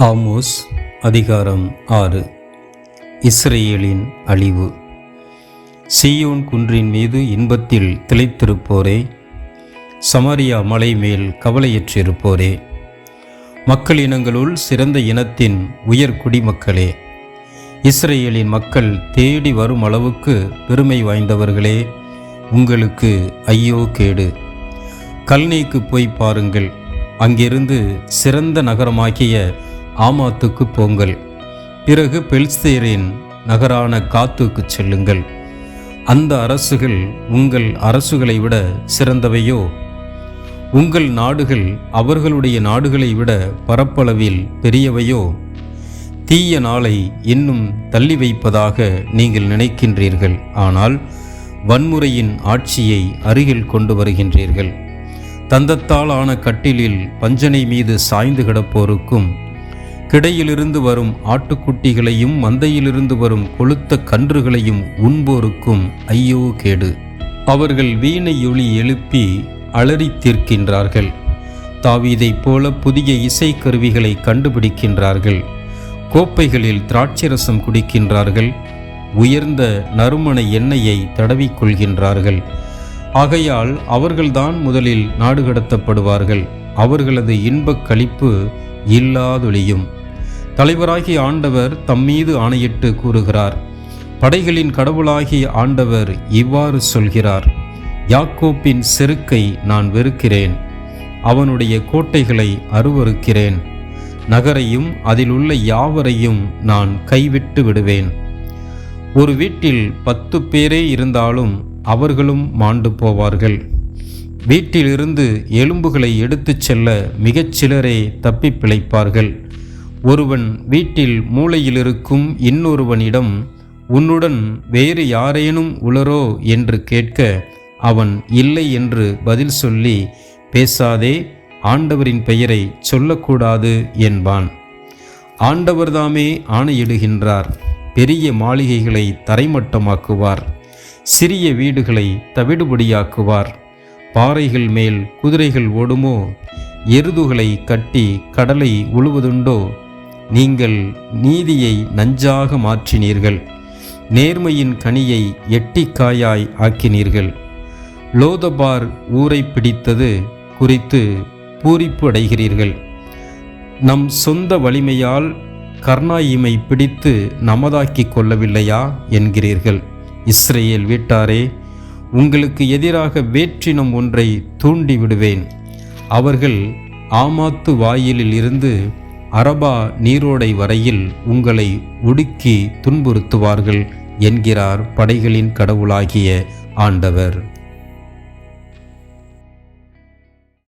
Amos அதிகாரம் 6. இஸ்ரேலின் அழிவு. சீயோன் குன்றின் மீது இன்பத்தில் திளைத்திருப்போரே, சமாரியா மலை மேல் கவலையற்றிருப்போரே, மக்கள் இனங்களுள் சிறந்த இனத்தின் உயர் குடிமக்களே, இஸ்ரேலின் மக்கள் தேடி வரும் அளவுக்கு பெருமை வாய்ந்தவர்களே, உங்களுக்கு ஐயோ கேடு. கல்னேக்கு போய் பாருங்கள், அங்கிருந்து சிறந்த நகரமாகிய ஆமாத்துக்கு போங்கள். பிறகு பெலிஸ்தேரின் நகரான காத்துக்கு செல்லுங்கள். அந்த அரசுகள் உங்கள் அரசுகளை விட சிறந்தவையோ? உங்கள் நாடுகள் அவர்களுடைய நாடுகளை விட பரப்பளவில் பெரியவையோ? தீய நாளை இன்னும் தள்ளி வைப்பதாக நீங்கள் நினைக்கின்றீர்கள், ஆனால் வன்முறையின் ஆட்சியை அருகில் கொண்டு வருகின்றீர்கள். தந்தத்தால் ஆன கட்டிலில் பஞ்சனை மீது சாய்ந்து கிடப்போருக்கும், கிடையிலிருந்து வரும் ஆட்டுக்குட்டிகளையும் மந்தையிலிருந்து வரும் கொழுத்த கன்றுகளையும் உண்போருக்கும் ஐயோ கேடு. அவர்கள் வீணையொலி எழுப்பி அலறி தீர்க்கின்றார்கள். தாவீதைப் போல புதிய இசைக்கருவிகளை கண்டுபிடிக்கின்றார்கள். கோப்பைகளில் திராட்சரசம் குடிக்கின்றார்கள். உயர்ந்த நறுமண எண்ணெயை தடவிக்கொள்கின்றார்கள். ஆகையால் அவர்கள்தான் முதலில் நாடு கடத்தப்படுவார்கள். அவர்களது இன்பக் களிப்பு இல்லாதொழியும். தலைவராகிய ஆண்டவர் தம்மீது ஆணையிட்டு கூறுகிறார். படைகளின் கடவுளாகிய ஆண்டவர் இவ்வாறு சொல்கிறார்: யாக்கோப்பின் செருக்கை நான் வெறுக்கிறேன், அவனுடைய கோட்டைகளை அருவருக்கிறேன், நகரையும் அதில் உள்ள யாவரையும் நான் கைவிட்டு விடுவேன். ஒரு வீட்டில் 10 பேரே இருந்தாலும் அவர்களும் மாண்டு போவார்கள். வீட்டிலிருந்து எலும்புகளை எடுத்துச் செல்ல மிகச் சிலரே தப்பி பிழைப்பார்கள். ஒருவன் வீட்டில் மூலையில் இருக்கும் இன்னொருவனிடம், உன்னுடன் வேறு யாரேனும் உளரோ என்று கேட்க, அவன் இல்லை என்று பதில் சொல்லி, பேசாதே, ஆண்டவரின் பெயரை சொல்லக்கூடாது என்பான். ஆண்டவர்தாமே ஆணையிடுகின்றார். பெரிய மாளிகைகளை தரைமட்டமாக்குவார், சிறிய வீடுகளை தவிடுபடியாக்குவார். பாறைகள் மேல் குதிரைகள் ஓடுமோ? எருதுகளை கட்டி கடலை உழுவதுண்டோ? நீங்கள் நீதியை நஞ்சாக மாற்றினீர்கள், நேர்மையின் கனியை எட்டிக்காயாய் ஆக்கினீர்கள். லோதபார் ஊரை பிடித்தது குறித்து பூரிப்பு அடைகிறீர்கள். நம் சொந்த வலிமையால் கர்னாயிமை பிடித்து நமதாக்கி கொள்ளவில்லையா என்கிறீர்கள். இஸ்ரேல் வீட்டாரே, உங்களுக்கு எதிராக வேற்றினம் ஒன்றை தூண்டி விடுவேன். அவர்கள் ஆமாத்து வாயிலில் இருந்து அரபா நீரோடை வரையில் உங்களை ஒடுக்கி துன்புறுத்துவார்கள் என்கிறார் படைகளின் கடவுளாகிய ஆண்டவர்.